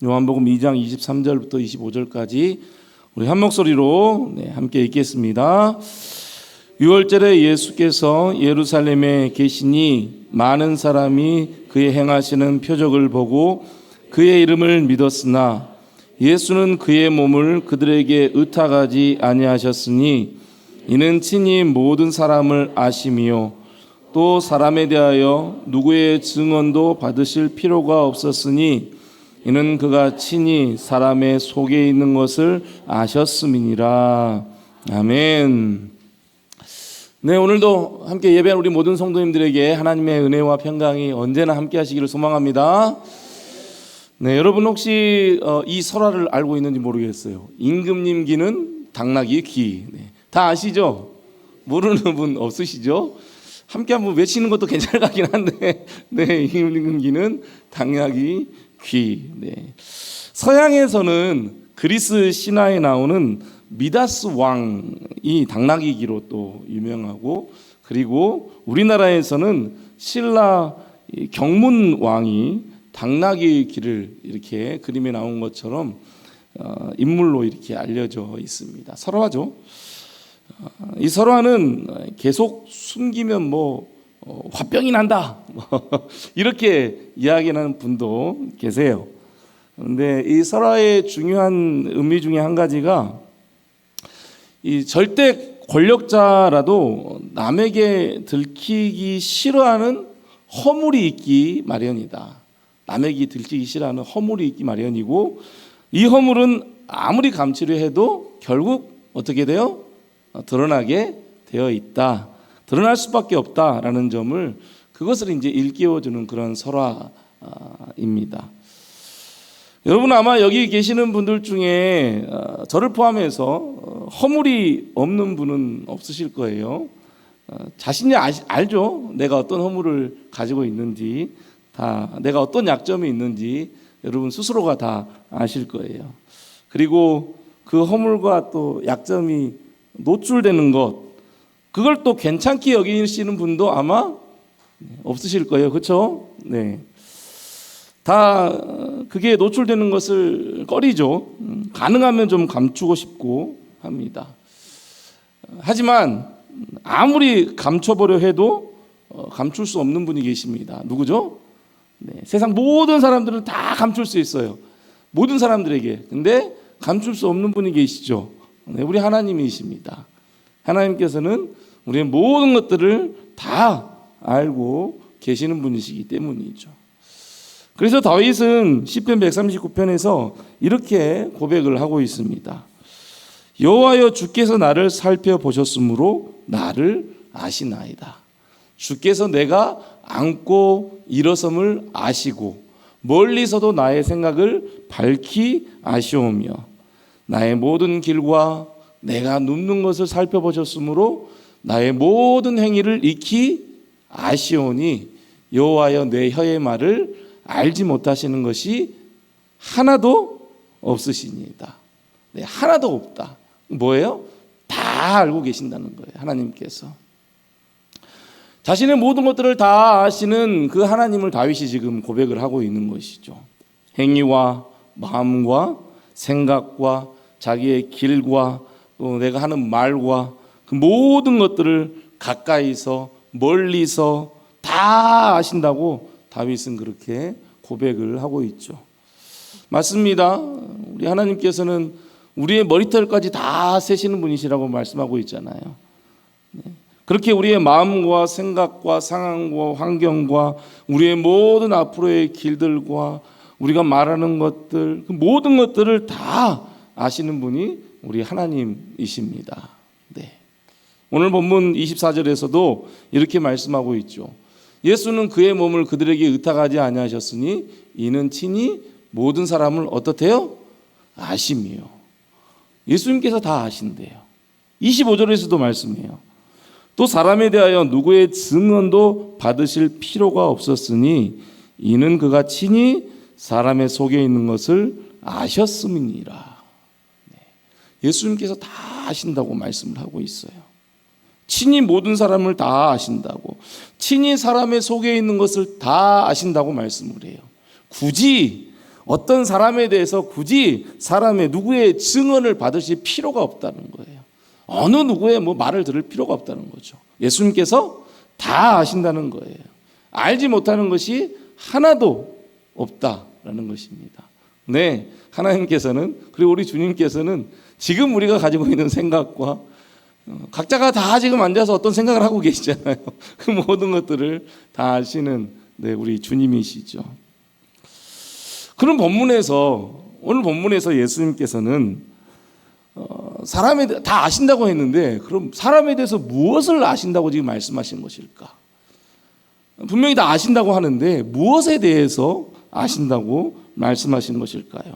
요한복음 2장 23절부터 25절까지 우리 한 목소리로 함께 읽겠습니다. 6월절에 예수께서 예루살렘에 계시니 많은 사람이 그의 행하시는 표적을 보고 그의 이름을 믿었으나 예수는 그의 몸을 그들에게 의탁하지 아니하셨으니 이는 친히 모든 사람을 아심이요 또 사람에 대하여 누구의 증언도 받으실 필요가 없었으니 이는 그가 친히 사람의 속에 있는 것을 아셨음이니라. 아멘. 네, 오늘도 함께 예배한 우리 모든 성도님들에게 하나님의 은혜와 평강이 언제나 함께 하시기를 소망합니다. 네, 여러분 혹시 이 설화를 알고 있는지 모르겠어요. 임금님 귀는 당나귀 귀. 네, 다 아시죠? 모르는 분 없으시죠? 함께 한번 외치는 것도 괜찮을 것 같긴 한데, 네, 임금 귀는 당나귀 귀. 네. 서양에서는 그리스 신화에 나오는 미다스 왕이 당나귀 귀로 또 유명하고, 그리고 우리나라에서는 신라 경문 왕이 당나귀 귀를 이렇게 그림에 나온 것처럼 인물로 이렇게 알려져 있습니다. 설화죠. 이 설화는 계속 숨기면 화병이 난다 이렇게 이야기하는 분도 계세요. 그런데 이 설화의 중요한 의미 중에 한 가지가 이 절대 권력자라도 남에게 들키기 싫어하는 허물이 있기 마련이다. 남에게 들키기 싫어하는 허물이 있기 마련이고, 이 허물은 아무리 감추려 해도 결국 어떻게 돼요? 드러나게 되어 있다. 드러날 수밖에 없다라는 점을, 그것을 이제 일깨워주는 그런 설화입니다. 여러분 아마 여기 계시는 분들 중에 저를 포함해서 허물이 없는 분은 없으실 거예요. 자신이 알죠. 내가 어떤 허물을 가지고 있는지, 다 내가 어떤 약점이 있는지 여러분 스스로가 다 아실 거예요. 그리고 그 허물과 또 약점이 노출되는 것, 그걸 또 괜찮게 여기시는 분도 아마 없으실 거예요. 그렇죠? 네. 다 그게 노출되는 것을 꺼리죠. 가능하면 좀 감추고 싶고 합니다. 하지만 아무리 감춰보려 해도 감출 수 없는 분이 계십니다. 누구죠? 네. 세상 모든 사람들은 다 감출 수 있어요. 모든 사람들에게. 근데 감출 수 없는 분이 계시죠. 네. 우리 하나님이십니다. 하나님께서는 우리의 모든 것들을 다 알고 계시는 분이시기 때문이죠. 그래서 다윗은 시편 139편에서 이렇게 고백을 하고 있습니다. 여호와여 주께서 나를 살펴보셨으므로 나를 아시나이다. 주께서 내가 앉고 일어섬을 아시고 멀리서도 나의 생각을 밝히 아시오며 나의 모든 길과 내가 눕는 것을 살펴보셨으므로 나의 모든 행위를 익히 아시오니 여호와여 내 혀의 말을 알지 못하시는 것이 하나도 없으시니이다. 네, 하나도 없다. 뭐예요? 다 알고 계신다는 거예요. 하나님께서 자신의 모든 것들을 다 아시는 그 하나님을 다윗이 지금 고백을 하고 있는 것이죠. 행위와 마음과 생각과 자기의 길과 또 내가 하는 말과 그 모든 것들을 가까이서 멀리서 다 아신다고 다윗은 그렇게 고백을 하고 있죠. 맞습니다. 우리 하나님께서는 우리의 머리털까지 다 세시는 분이시라고 말씀하고 있잖아요. 그렇게 우리의 마음과 생각과 상황과 환경과 우리의 모든 앞으로의 길들과 우리가 말하는 것들, 그 모든 것들을 다 아시는 분이 우리 하나님이십니다. 네. 오늘 본문 24절에서도 이렇게 말씀하고 있죠. 예수는 그의 몸을 그들에게 의탁하지 아니하셨으니 이는 친히 모든 사람을 어떻대요? 아심이요. 예수님께서 다 아신대요. 25절에서도 말씀해요. 또 사람에 대하여 누구의 증언도 받으실 필요가 없었으니 이는 그가 친히 사람의 속에 있는 것을 아셨음이니라. 예수님께서 다 아신다고 말씀을 하고 있어요. 친히 모든 사람을 다 아신다고, 친히 사람의 속에 있는 것을 다 아신다고 말씀을 해요. 굳이 어떤 사람에 대해서 굳이 사람의 누구의 증언을 받으실 필요가 없다는 거예요. 어느 누구의 말을 들을 필요가 없다는 거죠. 예수님께서 다 아신다는 거예요. 알지 못하는 것이 하나도 없다라는 것입니다. 네, 하나님께서는, 그리고 우리 주님께서는 지금 우리가 가지고 있는 생각과 각자가 다 지금 앉아서 어떤 생각을 하고 계시잖아요. 그 모든 것들을 다 아시는 우리 주님이시죠. 그런 오늘 본문에서 예수님께서는 사람에 대해 다 아신다고 했는데, 그럼 사람에 대해서 무엇을 아신다고 지금 말씀하신 것일까? 분명히 다 아신다고 하는데 무엇에 대해서 아신다고 말씀하시는 것일까요?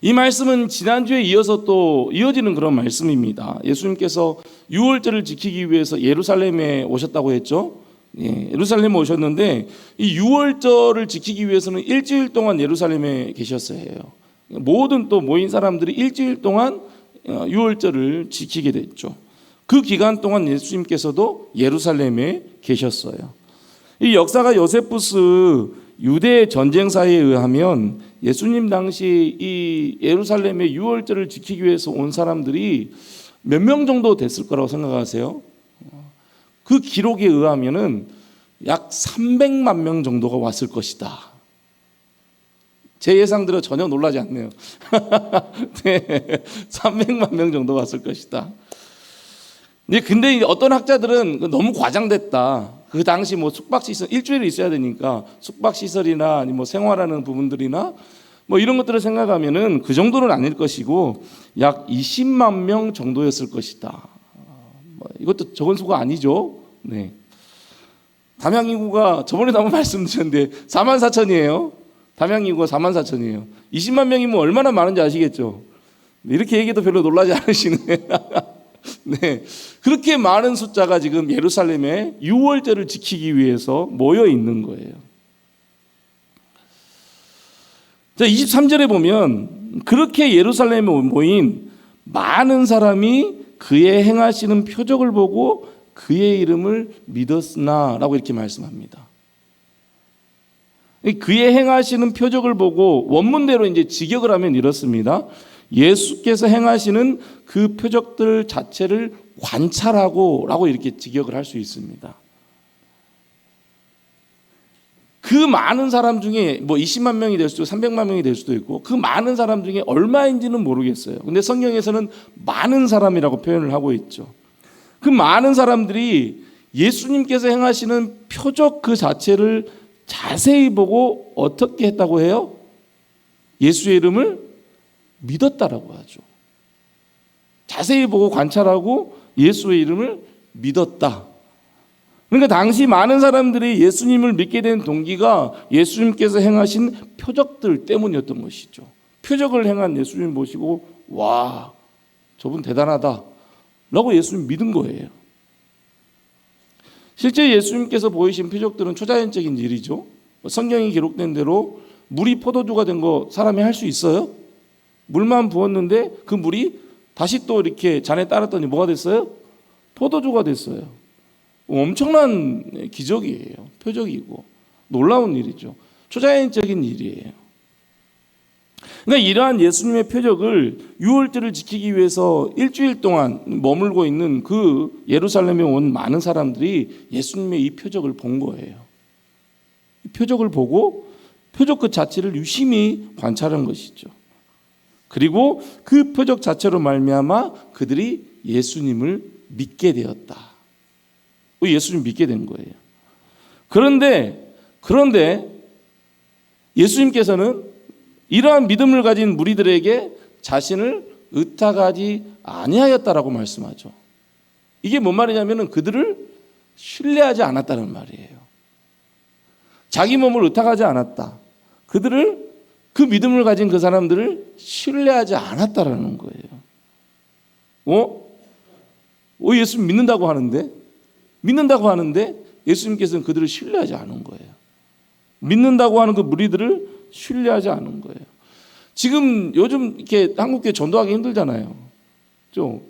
이 말씀은 지난주에 이어서 또 이어지는 그런 말씀입니다. 예수님께서 유월절을 지키기 위해서 예루살렘에 오셨다고 했죠. 예루살렘에 오셨는데 이 유월절을 지키기 위해서는 일주일 동안 예루살렘에 계셨어야 해요. 모든 또 모인 사람들이 일주일 동안 유월절을 지키게 됐죠. 그 기간 동안 예수님께서도 예루살렘에 계셨어요. 이 역사가 요세푸스 유대 전쟁사에 의하면 예수님 당시 이 예루살렘의 유월절을 지키기 위해서 온 사람들이 몇 명 정도 됐을 거라고 생각하세요? 그 기록에 의하면은 약 300만 명 정도가 왔을 것이다. 제 예상대로 전혀 놀라지 않네요. 네, 300만 명 정도 왔을 것이다. 근데 어떤 학자들은 너무 과장됐다. 그 당시 숙박시설 일주일 있어야 되니까 숙박시설이나 생활하는 부분들이나 이런 것들을 생각하면은 그 정도는 아닐 것이고 약 20만 명 정도였을 것이다. 이것도 적은 수가 아니죠. 네. 담양 인구가 저번에도 한번 말씀드렸는데 4만 4천이에요. 담양 인구가 4만 4천이에요. 20만 명이면 얼마나 많은지 아시겠죠? 이렇게 얘기해도 별로 놀라지 않으시네. 네, 그렇게 많은 숫자가 지금 예루살렘에 유월절을 지키기 위해서 모여 있는 거예요. 자, 23절에 보면 그렇게 예루살렘에 모인 많은 사람이 그의 행하시는 표적을 보고 그의 이름을 믿었으나라고 이렇게 말씀합니다. 그의 행하시는 표적을 보고 원문대로 이제 직역을 하면 이렇습니다. 예수께서 행하시는 그 표적들 자체를 관찰하고 라고 이렇게 직역을 할 수 있습니다. 그 많은 사람 중에 20만 명이 될 수도 있고 300만 명이 될 수도 있고 그 많은 사람 중에 얼마인지는 모르겠어요. 근데 성경에서는 많은 사람이라고 표현을 하고 있죠. 그 많은 사람들이 예수님께서 행하시는 표적 그 자체를 자세히 보고 어떻게 했다고 해요? 예수의 이름을 믿었다라고 하죠. 자세히 보고 관찰하고 예수의 이름을 믿었다. 그러니까 당시 많은 사람들이 예수님을 믿게 된 동기가 예수님께서 행하신 표적들 때문이었던 것이죠. 표적을 행한 예수님 보시고 와, 저분 대단하다 라고 예수님 믿은 거예요. 실제 예수님께서 보이신 표적들은 초자연적인 일이죠. 성경이 기록된 대로 물이 포도주가 된 거 사람이 할 수 있어요? 물만 부었는데 그 물이 다시 또 이렇게 잔에 따랐더니 뭐가 됐어요? 포도주가 됐어요. 엄청난 기적이에요. 표적이고 놀라운 일이죠. 초자연적인 일이에요. 그러니까 이러한 예수님의 표적을 유월절을 지키기 위해서 일주일 동안 머물고 있는 그 예루살렘에 온 많은 사람들이 예수님의 이 표적을 본 거예요. 이 표적을 보고 표적 그 자체를 유심히 관찰한 것이죠. 그리고 그 표적 자체로 말미암아 그들이 예수님을 믿게 되었다. 예수님 믿게 된 거예요. 그런데 예수님께서는 이러한 믿음을 가진 무리들에게 자신을 의탁하지 아니하였다라고 말씀하죠. 이게 뭔 말이냐면은 그들을 신뢰하지 않았다는 말이에요. 자기 몸을 의탁하지 않았다. 그들을 그 믿음을 가진 그 사람들을 신뢰하지 않았다라는 거예요. 예수님 믿는다고 하는데 예수님께서는 그들을 신뢰하지 않은 거예요. 믿는다고 하는 그 무리들을 신뢰하지 않은 거예요. 지금 요즘 이렇게 한국교회 전도하기 힘들잖아요. 좀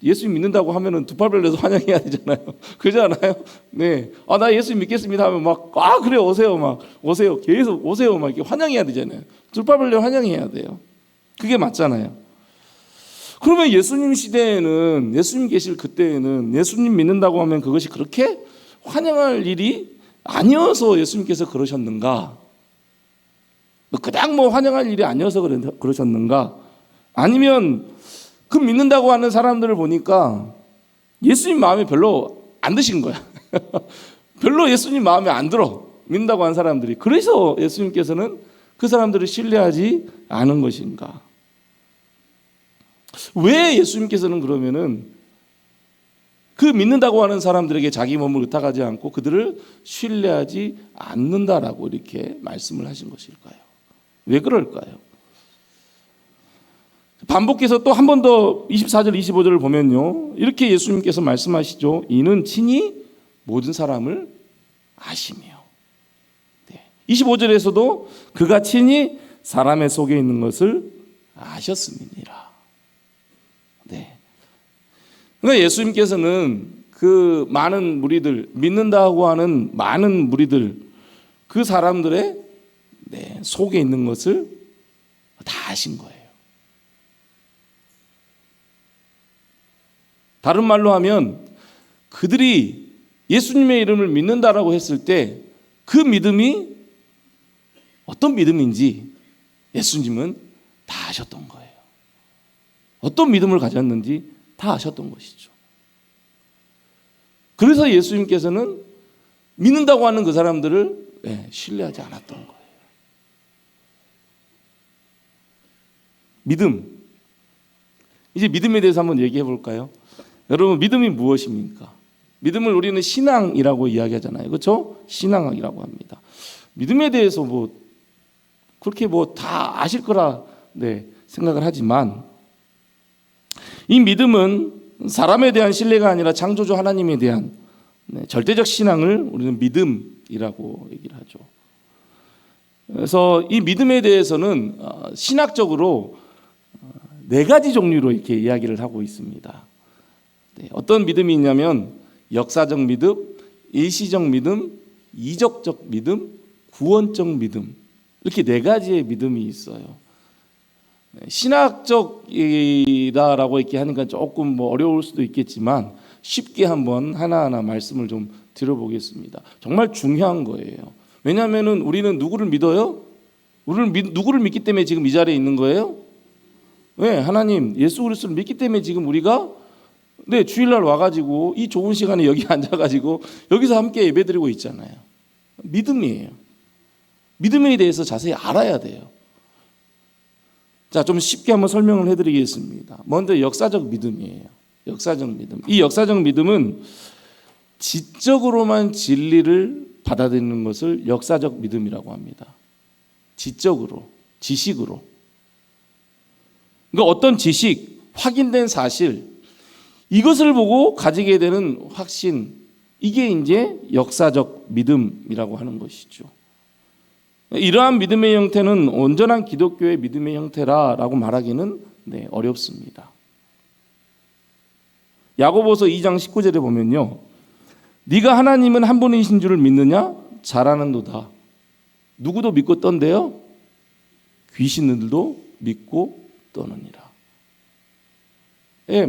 예수 믿는다고 하면은 두 팔 벌려서 환영해야 되잖아요. 그러지 않아요? 네. 나 예수 믿겠습니다 하면 막, 그래, 오세요. 막, 오세요. 계속 오세요. 막 이렇게 환영해야 되잖아요. 두 팔 벌려 환영해야 돼요. 그게 맞잖아요. 그러면 예수님 시대에는, 예수님 계실 그때에는 예수님 믿는다고 하면 그것이 그렇게 환영할 일이 아니어서 예수님께서 그러셨는가? 그냥 환영할 일이 아니어서 그러셨는가? 아니면 그 믿는다고 하는 사람들을 보니까 예수님 마음에 별로 안 드신 거야. 별로 예수님 마음에 안 들어. 믿는다고 하는 사람들이. 그래서 예수님께서는 그 사람들을 신뢰하지 않은 것인가? 왜 예수님께서는 그러면은 그 믿는다고 하는 사람들에게 자기 몸을 의탁하지 않고 그들을 신뢰하지 않는다라고 이렇게 말씀을 하신 것일까요? 왜 그럴까요? 반복해서 또 한 번 더 24절 25절을 보면요, 이렇게 예수님께서 말씀하시죠. 이는 친히 모든 사람을 아시며. 25절에서도 그가 친히 사람의 속에 있는 것을 아셨음이니라. 그러니까 예수님께서는 그 많은 무리들, 믿는다고 하는 많은 무리들, 그 사람들의 속에 있는 것을 다 아신 거예요. 다른 말로 하면 그들이 예수님의 이름을 믿는다라고 했을 때 그 믿음이 어떤 믿음인지 예수님은 다 아셨던 거예요. 어떤 믿음을 가졌는지 다 아셨던 것이죠. 그래서 예수님께서는 믿는다고 하는 그 사람들을 신뢰하지 않았던 거예요. 믿음. 이제 믿음에 대해서 한번 얘기해 볼까요? 여러분, 믿음이 무엇입니까? 믿음을 우리는 신앙이라고 이야기하잖아요. 그렇죠? 신앙이라고 합니다. 믿음에 대해서 그렇게 다 아실 거라 생각을 하지만, 이 믿음은 사람에 대한 신뢰가 아니라 창조주 하나님에 대한 절대적 신앙을 우리는 믿음이라고 얘기를 하죠. 그래서 이 믿음에 대해서는 신학적으로 4가지 종류로 이렇게 이야기를 하고 있습니다. 어떤 믿음이 있냐면 역사적 믿음, 일시적 믿음, 이적적 믿음, 구원적 믿음, 이렇게 4가지의 믿음이 있어요. 신학적이다라고 이렇게 하니까 조금 어려울 수도 있겠지만 쉽게 한번 하나하나 말씀을 좀 드려보겠습니다. 정말 중요한 거예요. 왜냐하면 우리는 누구를 믿어요? 우리는 누구를 믿기 때문에 지금 이 자리에 있는 거예요? 왜? 하나님, 예수 그리스도를 믿기 때문에 지금 우리가 주일날 와가지고 이 좋은 시간에 여기 앉아가지고 여기서 함께 예배드리고 있잖아요. 믿음이에요. 믿음에 대해서 자세히 알아야 돼요. 자, 좀 쉽게 한번 설명을 해드리겠습니다. 먼저 역사적 믿음이에요. 역사적 믿음. 이 역사적 믿음은 지적으로만 진리를 받아들이는 것을 역사적 믿음이라고 합니다. 지적으로, 지식으로. 그러니까 어떤 지식, 확인된 사실, 이것을 보고 가지게 되는 확신, 이게 이제 역사적 믿음이라고 하는 것이죠. 이러한 믿음의 형태는 온전한 기독교의 믿음의 형태라고 말하기는 어렵습니다. 야고보서 2장 19절에 보면요, 네가 하나님은 한 분이신 줄을 믿느냐? 잘하는도다. 누구도 믿고 떤대요? 귀신들도 믿고 떠느니라.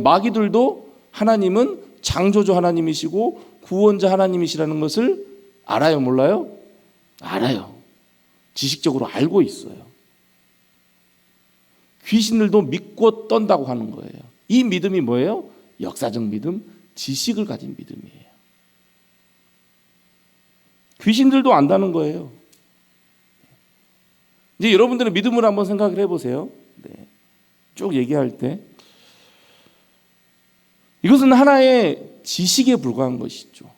마귀들도 하나님은 창조주 하나님이시고 구원자 하나님이시라는 것을 알아요, 몰라요? 알아요. 지식적으로 알고 있어요. 귀신들도 믿고 떤다고 하는 거예요. 이 믿음이 뭐예요? 역사적 믿음, 지식을 가진 믿음이에요. 귀신들도 안다는 거예요. 이제 여러분들은 믿음을 한번 생각을 해보세요. 쭉 얘기할 때 이것은 하나의 지식에 불과한 것이죠.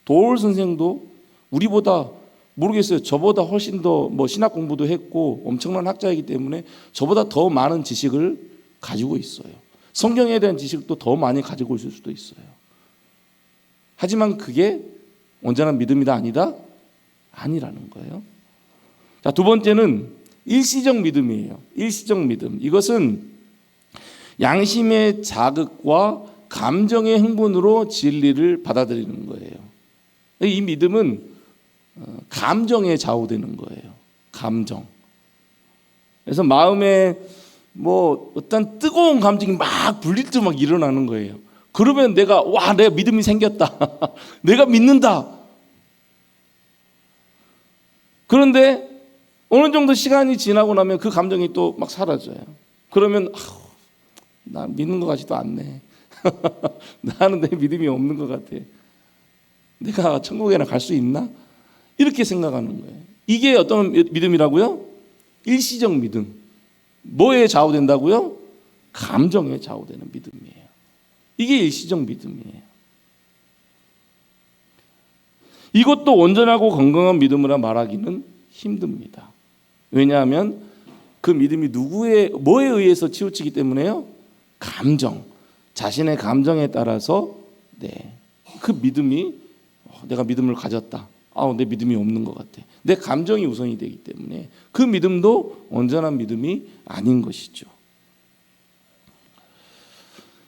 도올 선생도 우리보다 모르겠어요. 저보다 훨씬 더 신학 공부도 했고 엄청난 학자이기 때문에 저보다 더 많은 지식을 가지고 있어요. 성경에 대한 지식도 더 많이 가지고 있을 수도 있어요. 하지만 그게 온전한 믿음이다 아니다? 아니라는 거예요. 자, 두 번째는 일시적 믿음이에요. 일시적 믿음. 이것은 양심의 자극과 감정의 흥분으로 진리를 받아들이는 거예요. 이 믿음은 감정에 좌우되는 거예요. 감정. 그래서 마음에 뭐 어떤 뜨거운 감정이 막 불릴 듯 막 일어나는 거예요. 그러면 내가 믿음이 생겼다. 내가 믿는다. 그런데 어느 정도 시간이 지나고 나면 그 감정이 또 막 사라져요. 그러면 나 믿는 것 같지도 않네. 나는 내 믿음이 없는 것 같아. 내가 천국에나 갈 수 있나? 이렇게 생각하는 거예요. 이게 어떤 믿음이라고요? 일시적 믿음. 뭐에 좌우된다고요? 감정에 좌우되는 믿음이에요. 이게 일시적 믿음이에요. 이것도 온전하고 건강한 믿음이라 말하기는 힘듭니다. 왜냐하면 그 믿음이 뭐에 의해서 치우치기 때문에요? 감정, 자신의 감정에 따라서 그 믿음이 내가 믿음을 가졌다. 내 믿음이 없는 것 같아. 내 감정이 우선이 되기 때문에 그 믿음도 온전한 믿음이 아닌 것이죠.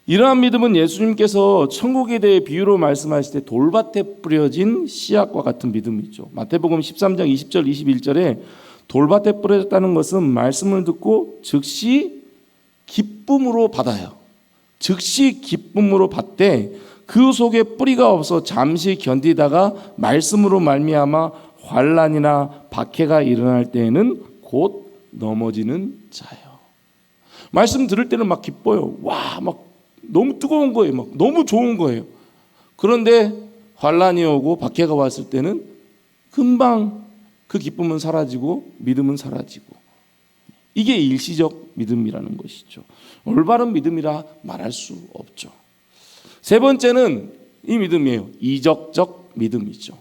이러한 믿음은 예수님께서 천국에 대해 비유로 말씀하실 때 돌밭에 뿌려진 씨앗과 같은 믿음이죠. 마태복음 13장 20절 21절에 돌밭에 뿌려졌다는 것은 말씀을 듣고 즉시 기쁨으로 받아요. 즉시 기쁨으로 받되 그 속에 뿌리가 없어 잠시 견디다가 말씀으로 말미암아 환난이나 박해가 일어날 때에는 곧 넘어지는 자예요. 말씀 들을 때는 막 기뻐요. 막 너무 뜨거운 거예요. 막 너무 좋은 거예요. 그런데 환난이 오고 박해가 왔을 때는 금방 그 기쁨은 사라지고 믿음은 사라지고, 이게 일시적 믿음이라는 것이죠. 올바른 믿음이라 말할 수 없죠. 세 번째는 이 믿음이에요. 이적적 믿음이죠.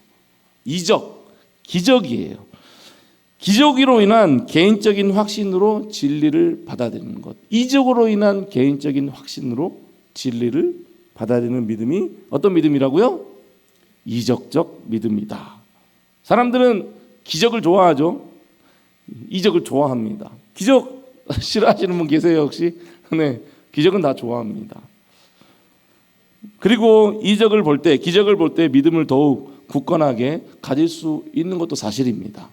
기적이에요. 기적으로 인한 개인적인 확신으로 진리를 받아들이는 것. 이적으로 인한 개인적인 확신으로 진리를 받아들이는 믿음이 어떤 믿음이라고요? 이적적 믿음이다. 사람들은 기적을 좋아하죠. 이적을 좋아합니다. 기적 싫어하시는 분 계세요 혹시? 네, 기적은 다 좋아합니다. 그리고 기적을 볼 때 믿음을 더욱 굳건하게 가질 수 있는 것도 사실입니다.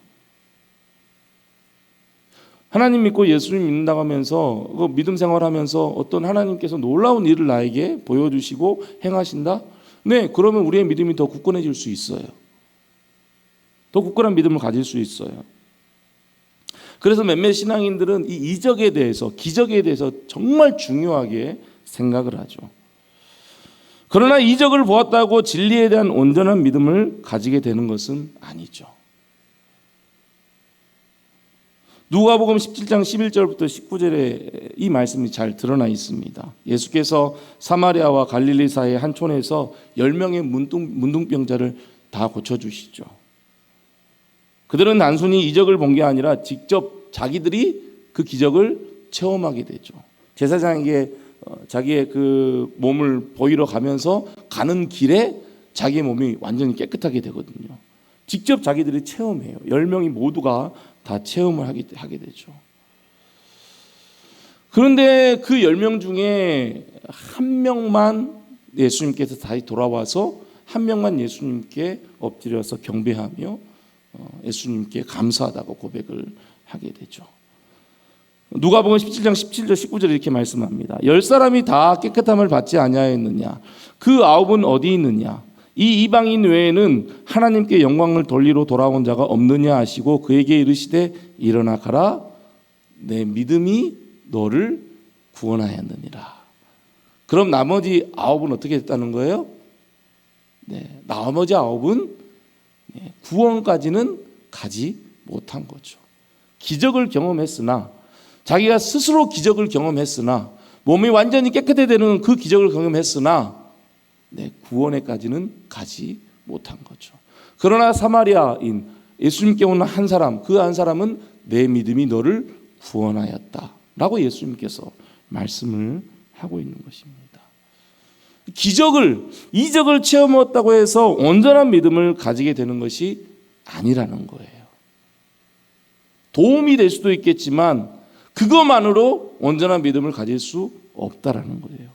하나님 믿고 예수님 믿는다고 하면서 그 믿음 생활하면서 어떤 하나님께서 놀라운 일을 나에게 보여주시고 행하신다? 네, 그러면 우리의 믿음이 더 굳건해질 수 있어요. 더 굳건한 믿음을 가질 수 있어요. 그래서 몇몇 신앙인들은 이 이적에 대해서, 기적에 대해서 정말 중요하게 생각을 하죠. 그러나 이적을 보았다고 진리에 대한 온전한 믿음을 가지게 되는 것은 아니죠. 누가복음 17장 11절부터 19절에 이 말씀이 잘 드러나 있습니다. 예수께서 사마리아와 갈릴리 사이의 한 촌에서 10명의 문둥병자를 다 고쳐주시죠. 그들은 단순히 이적을 본 게 아니라 직접 자기들이 그 기적을 체험하게 되죠. 제사장에게 자기의 그 몸을 보이러 가면서 가는 길에 자기의 몸이 완전히 깨끗하게 되거든요. 직접 자기들이 체험해요. 10명이 모두가 다 체험을 하게 되죠. 그런데 그 10명 중에 한 명만 예수님께서 다시 돌아와서 한 명만 예수님께 엎드려서 경배하며 예수님께 감사하다고 고백을 하게 되죠. 누가복음 17장 17절 19절 이렇게 말씀합니다. 10사람이 다 깨끗함을 받지 아니하였느냐? 그 9은 어디 있느냐? 이 이방인 외에는 하나님께 영광을 돌리러 돌아온 자가 없느냐 하시고 그에게 이르시되 일어나 가라. 내 믿음이 너를 구원하였느니라. 그럼 나머지 9은 어떻게 됐다는 거예요? 네, 나머지 9은 구원까지는 가지 못한 거죠. 기적을 경험했으나, 자기가 스스로 기적을 경험했으나, 몸이 완전히 깨끗해지는 그 기적을 경험했으나 구원에까지는 가지 못한 거죠. 그러나 사마리아인 예수님께 오는 한 사람, 그 한 사람은 내 믿음이 너를 구원하였다 라고 예수님께서 말씀을 하고 있는 것입니다. 이적을 체험했다고 해서 온전한 믿음을 가지게 되는 것이 아니라는 거예요. 도움이 될 수도 있겠지만 그것만으로 온전한 믿음을 가질 수 없다라는 거예요.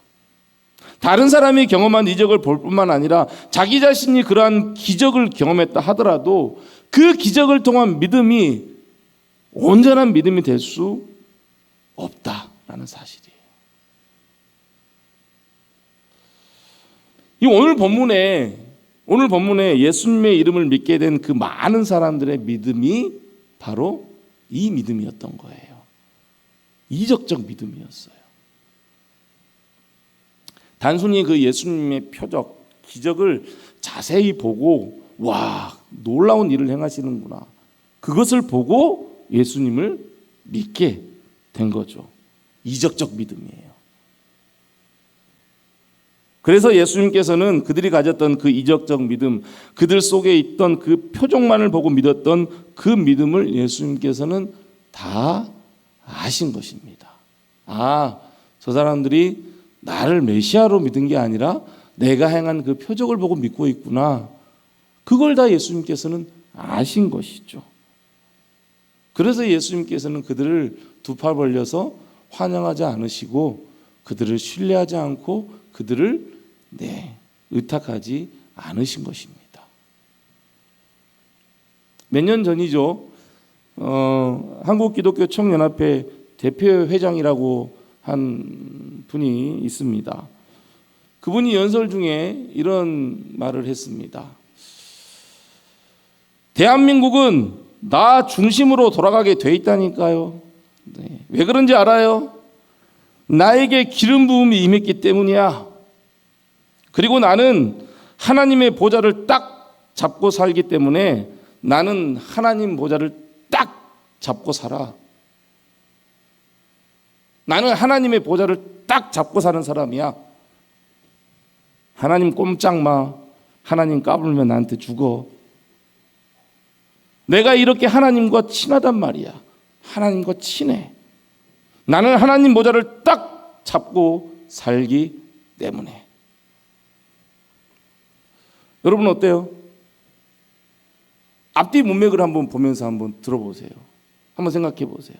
다른 사람이 경험한 이적을 볼 뿐만 아니라 자기 자신이 그러한 기적을 경험했다 하더라도 그 기적을 통한 믿음이 온전한 믿음이 될 수 없다라는 사실이에요. 이 오늘 본문에 예수님의 이름을 믿게 된 그 많은 사람들의 믿음이 바로 이 믿음이었던 거예요. 이적적 믿음이었어요. 단순히 그 예수님의 표적, 기적을 자세히 보고 와, 놀라운 일을 행하시는구나. 그것을 보고 예수님을 믿게 된 거죠. 이적적 믿음이에요. 그래서 예수님께서는 그들이 가졌던 그 이적적 믿음, 그들 속에 있던 그 표적만을 보고 믿었던 그 믿음을 예수님께서는 다 아신 것입니다. 아, 저 사람들이 나를 메시아로 믿은 게 아니라 내가 행한 그 표적을 보고 믿고 있구나. 그걸 다 예수님께서는 아신 것이죠. 그래서 예수님께서는 그들을 두 팔 벌려서 환영하지 않으시고 그들을 신뢰하지 않고 그들을 의탁하지 않으신 것입니다. 몇 년 전이죠. 한국기독교총연합회 대표회장이라고 한 분이 있습니다. 그분이 연설 중에 이런 말을 했습니다. 대한민국은 나 중심으로 돌아가게 돼 있다니까요. 왜 그런지 알아요? 나에게 기름 부음이 임했기 때문이야. 그리고 나는 하나님의 보좌를 딱 잡고 살기 때문에 나는 하나님 보좌를 딱 잡고 살아. 나는 하나님의 보좌를 딱 잡고 사는 사람이야. 하나님 꼼짝 마. 하나님 까불면 나한테 죽어. 내가 이렇게 하나님과 친하단 말이야. 하나님과 친해. 나는 하나님 보좌를 딱 잡고 살기 때문에. 여러분 어때요? 앞뒤 문맥을 한번 보면서 한번 들어보세요. 한번 생각해 보세요.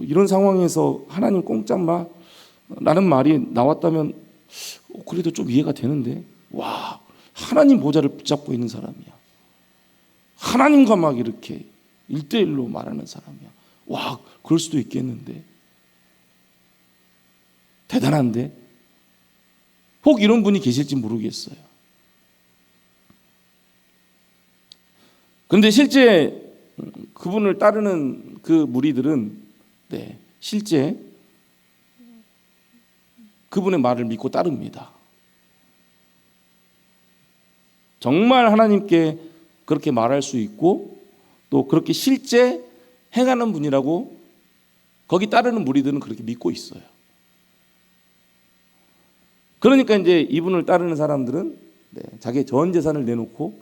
이런 상황에서 하나님 꼼짝마 라는 말이 나왔다면 그래도 좀 이해가 되는데, 와, 하나님 보좌를 붙잡고 있는 사람이야. 하나님과 막 이렇게 1대1로 말하는 사람이야. 와, 그럴 수도 있겠는데. 대단한데? 혹 이런 분이 계실지 모르겠어요. 그런데 실제 그분을 따르는 그 무리들은 실제 그분의 말을 믿고 따릅니다. 정말 하나님께 그렇게 말할 수 있고 또 그렇게 실제 행하는 분이라고 거기 따르는 무리들은 그렇게 믿고 있어요. 그러니까 이제 이분을 따르는 사람들은 자기의 전 재산을 내놓고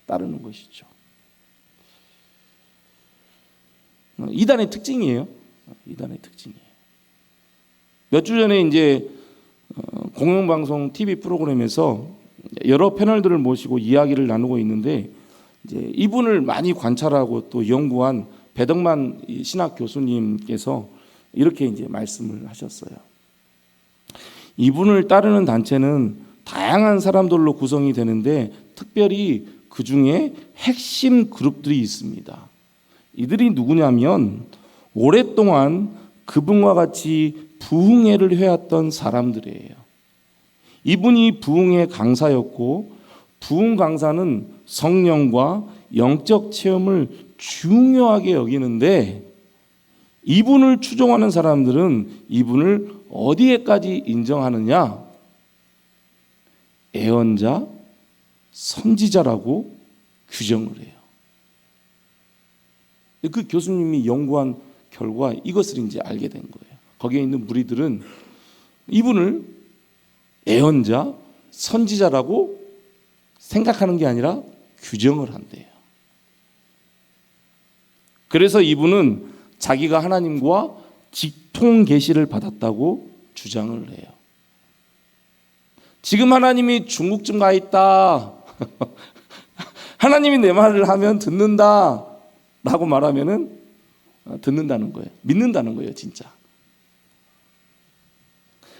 따르는 것이죠. 이단의 특징이에요. 이단의 특징이에요. 몇 주 전에 이제 공영방송 TV 프로그램에서 여러 패널들을 모시고 이야기를 나누고 있는데, 이제 이분을 많이 관찰하고 또 연구한 배덕만 신학 교수님께서 이렇게 이제 말씀을 하셨어요. 이분을 따르는 단체는 다양한 사람들로 구성이 되는데 특별히 그 중에 핵심 그룹들이 있습니다. 이들이 누구냐면 오랫동안 그분과 같이 부흥회를 해왔던 사람들이에요. 이분이 부흥회 강사였고, 부흥 강사는 성령과 영적 체험을 중요하게 여기는데, 이분을 추종하는 사람들은 이분을 어디에까지 인정하느냐? 예언자, 선지자라고 규정을 해요. 그 교수님이 연구한 결과 이것을 이제 알게 된 거예요. 거기에 있는 무리들은 이분을 예언자, 선지자라고 생각하는 게 아니라 규정을 한대요. 그래서 이분은 자기가 하나님과 직통 계시를 받았다고 주장을 해요. 지금 하나님이 중국쯤 가 있다. 하나님이 내 말을 하면 듣는다 라고 말하면은 듣는다는 거예요. 믿는다는 거예요, 진짜.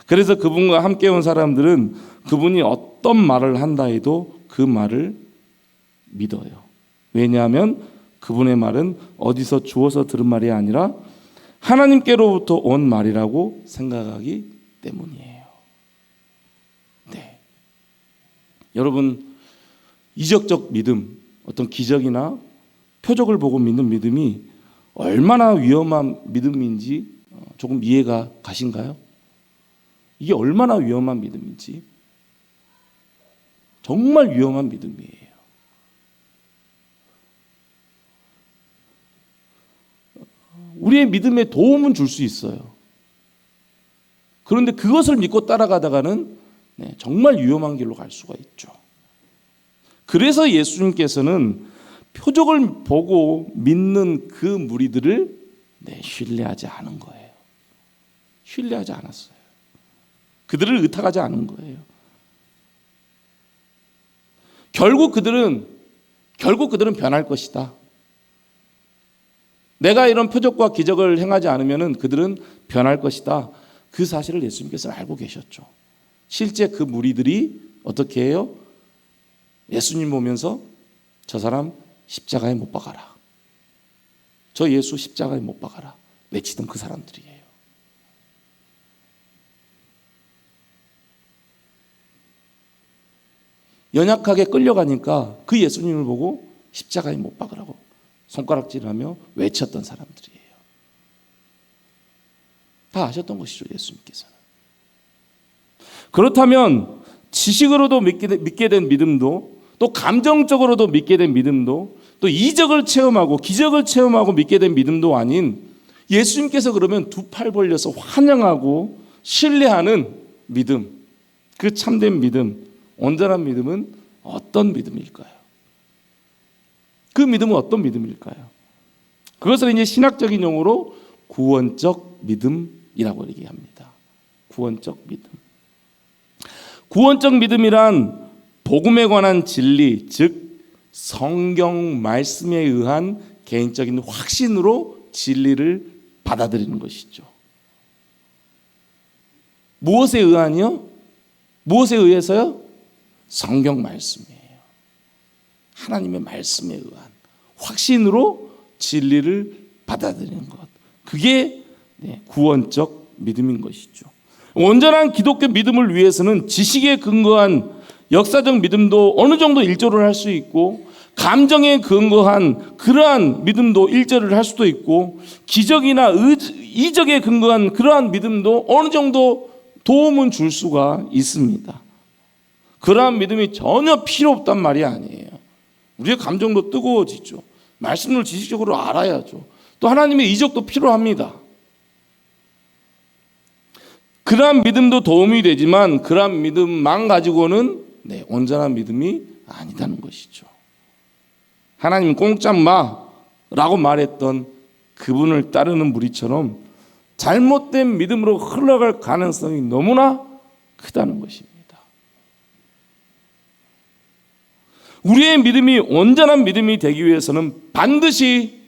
그래서 그분과 함께 온 사람들은 그분이 어떤 말을 한다 해도 그 말을 믿어요. 왜냐하면 그분의 말은 어디서 주워서 들은 말이 아니라 하나님께로부터 온 말이라고 생각하기 때문이에요. 네. 여러분, 이적적 믿음, 어떤 기적이나 표적을 보고 믿는 믿음이 얼마나 위험한 믿음인지 조금 이해가 가신가요? 이게 얼마나 위험한 믿음인지. 정말 위험한 믿음이에요. 우리의 믿음에 도움은 줄 수 있어요. 그런데 그것을 믿고 따라가다가는 정말 위험한 길로 갈 수가 있죠. 그래서 예수님께서는 표적을 보고 믿는 그 무리들을 신뢰하지 않은 거예요. 신뢰하지 않았어요. 그들을 의탁하지 않은 거예요. 결국 그들은 변할 것이다. 내가 이런 표적과 기적을 행하지 않으면 그들은 변할 것이다. 그 사실을 예수님께서 알고 계셨죠. 실제 그 무리들이 어떻게 해요? 예수님 보면서 저 사람 십자가에 못 박아라. 저 예수 십자가에 못 박아라. 외치던 그 사람들이에요. 연약하게 끌려가니까 그 예수님을 보고 십자가에 못 박으라고 손가락질하며 외쳤던 사람들이에요. 다 아셨던 것이죠, 예수님께서는. 그렇다면 지식으로도 믿게 된 믿음도, 또 감정적으로도 믿게 된 믿음도, 또 이적을 체험하고 기적을 체험하고 믿게 된 믿음도 아닌 예수님께서 그러면 두 팔 벌려서 환영하고 신뢰하는 믿음, 그 참된 믿음, 온전한 믿음은 어떤 믿음일까요? 그 믿음은 어떤 믿음일까요? 그것을 이제 신학적인 용어로 구원적 믿음이라고 얘기합니다. 구원적 믿음. 구원적 믿음이란 복음에 관한 진리, 즉 성경 말씀에 의한 개인적인 확신으로 진리를 받아들이는 것이죠. 무엇에 의한이요? 무엇에 의해서요? 성경 말씀이에요. 하나님의 말씀에 의한 확신으로 진리를 받아들이는 것. 그게 구원적 믿음인 것이죠. 온전한 기독교 믿음을 위해서는 지식에 근거한 역사적 믿음도 어느 정도 일조를 할 수 있고, 감정에 근거한 그러한 믿음도 일조를 할 수도 있고, 기적이나 이적에 근거한 그러한 믿음도 어느 정도 도움은 줄 수가 있습니다. 그러한 믿음이 전혀 필요 없단 말이 아니에요. 우리의 감정도 뜨거워지죠. 말씀을 지식적으로 알아야죠. 또 하나님의 이적도 필요합니다. 그러한 믿음도 도움이 되지만 그러한 믿음만 가지고는 온전한 믿음이 아니다는 것이죠. 하나님 공짜 마라고 말했던 그분을 따르는 무리처럼 잘못된 믿음으로 흘러갈 가능성이 너무나 크다는 것입니다. 우리의 믿음이 온전한 믿음이 되기 위해서는 반드시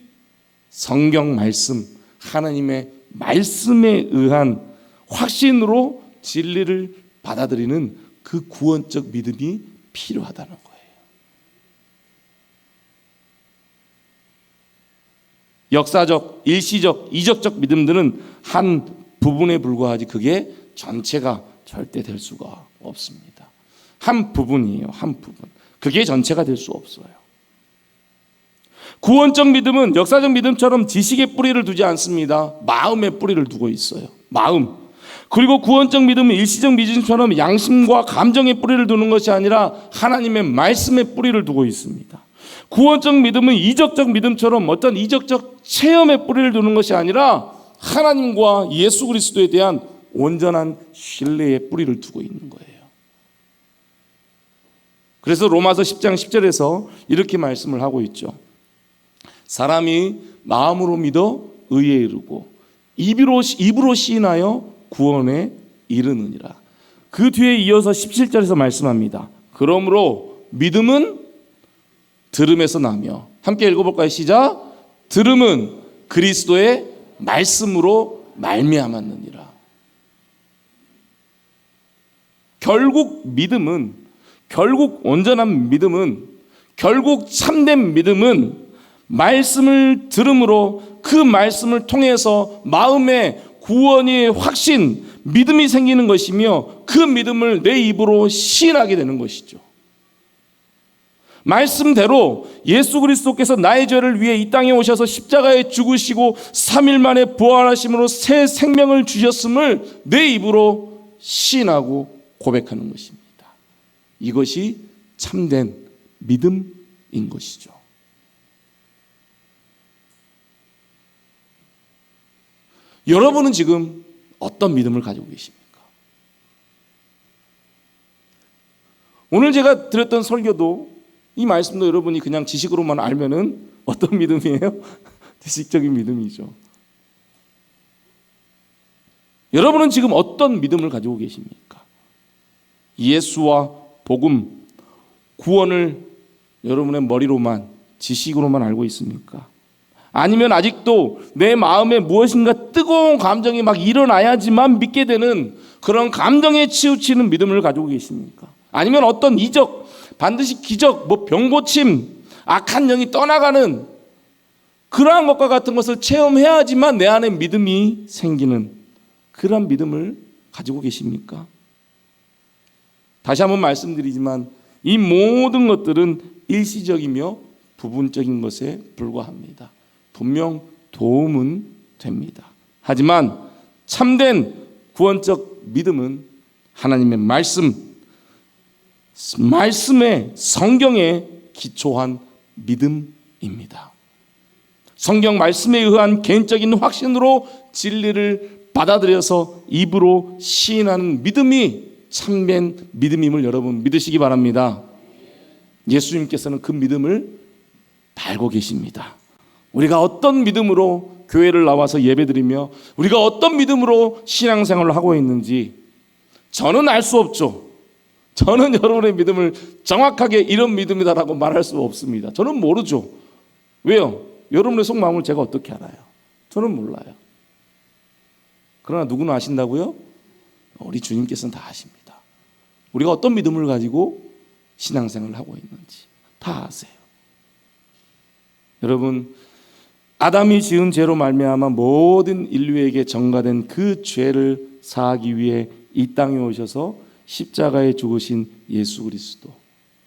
성경 말씀, 하나님의 말씀에 의한 확신으로 진리를 받아들이는 그 구원적 믿음이 필요하다는 거예요. 역사적, 일시적, 이적적 믿음들은 한 부분에 불과하지 그게 전체가 절대 될 수가 없습니다. 한 부분이에요. 한 부분. 그게 전체가 될 수 없어요. 구원적 믿음은 역사적 믿음처럼 지식의 뿌리를 두지 않습니다. 마음의 뿌리를 두고 있어요. 마음. 그리고 구원적 믿음은 일시적 믿음처럼 양심과 감정의 뿌리를 두는 것이 아니라 하나님의 말씀의 뿌리를 두고 있습니다. 구원적 믿음은 이적적 믿음처럼 어떤 이적적 체험의 뿌리를 두는 것이 아니라 하나님과 예수 그리스도에 대한 온전한 신뢰의 뿌리를 두고 있는 거예요. 그래서 로마서 10장 10절에서 이렇게 말씀을 하고 있죠. 사람이 마음으로 믿어 의에 이르고 입으로 시인하여 구원에 이르느니라. 그 뒤에 이어서 17절에서 말씀합니다. 그러므로 믿음은 들음에서 나며, 함께 읽어볼까요? 시작. 들음은 그리스도의 말씀으로 말미암았느니라. 결국 믿음은, 결국 온전한 믿음은, 결국 참된 믿음은 말씀을 들음으로 그 말씀을 통해서 마음에 구원의 확신, 믿음이 생기는 것이며 그 믿음을 내 입으로 시인하게 되는 것이죠. 말씀대로 예수 그리스도께서 나의 죄를 위해 이 땅에 오셔서 십자가에 죽으시고 3일 만에 부활하심으로 새 생명을 주셨음을 내 입으로 시인하고 고백하는 것입니다. 이것이 참된 믿음인 것이죠. 여러분은 지금 어떤 믿음을 가지고 계십니까? 오늘 제가 드렸던 설교도, 이 말씀도 여러분이 그냥 지식으로만 알면은 어떤 믿음이에요? 지식적인 믿음이죠. 여러분은 지금 어떤 믿음을 가지고 계십니까? 예수와 복음, 구원을 여러분의 머리로만, 지식으로만 알고 있습니까? 아니면 아직도 내 마음에 무엇인가 뜨거운 감정이 막 일어나야지만 믿게 되는 그런 감정에 치우치는 믿음을 가지고 계십니까? 아니면 어떤 이적, 반드시 기적, 병고침, 악한 영이 떠나가는 그러한 것과 같은 것을 체험해야지만 내 안에 믿음이 생기는 그런 믿음을 가지고 계십니까? 다시 한번 말씀드리지만 이 모든 것들은 일시적이며 부분적인 것에 불과합니다. 분명 도움은 됩니다. 하지만 참된 구원적 믿음은 하나님의 말씀에, 성경에 기초한 믿음입니다. 성경 말씀에 의한 개인적인 확신으로 진리를 받아들여서 입으로 시인하는 믿음이 참된 믿음임을 여러분 믿으시기 바랍니다. 예수님께서는 그 믿음을 달고 계십니다. 우리가 어떤 믿음으로 교회를 나와서 예배드리며 우리가 어떤 믿음으로 신앙생활을 하고 있는지 저는 알 수 없죠. 저는 여러분의 믿음을 정확하게 이런 믿음이다라고 말할 수 없습니다. 저는 모르죠. 왜요? 여러분의 속마음을 제가 어떻게 알아요? 저는 몰라요. 그러나 누구는 아신다고요? 우리 주님께서는 다 아십니다. 우리가 어떤 믿음을 가지고 신앙생활을 하고 있는지 다 아세요. 여러분, 아담이 지은 죄로 말미암아 모든 인류에게 전가된 그 죄를 사하기 위해 이 땅에 오셔서 십자가에 죽으신 예수 그리스도,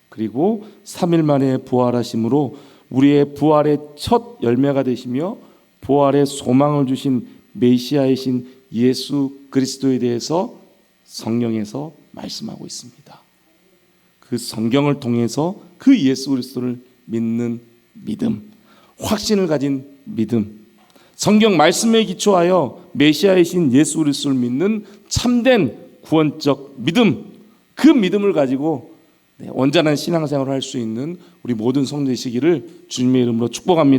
그리고 3일 만에 부활하심으로 우리의 부활의 첫 열매가 되시며 부활의 소망을 주신 메시아이신 예수 그리스도에 대해서 성경에서 말씀하고 있습니다. 그 성경을 통해서 그 예수 그리스도를 믿는 믿음, 확신을 가진 믿음, 성경 말씀에 기초하여 메시아이신 예수 그리스도를 믿는 참된 구원적 믿음, 그 믿음을 가지고 온전한 신앙생활을 할 수 있는 우리 모든 성도되시기를 주님의 이름으로 축복합니다.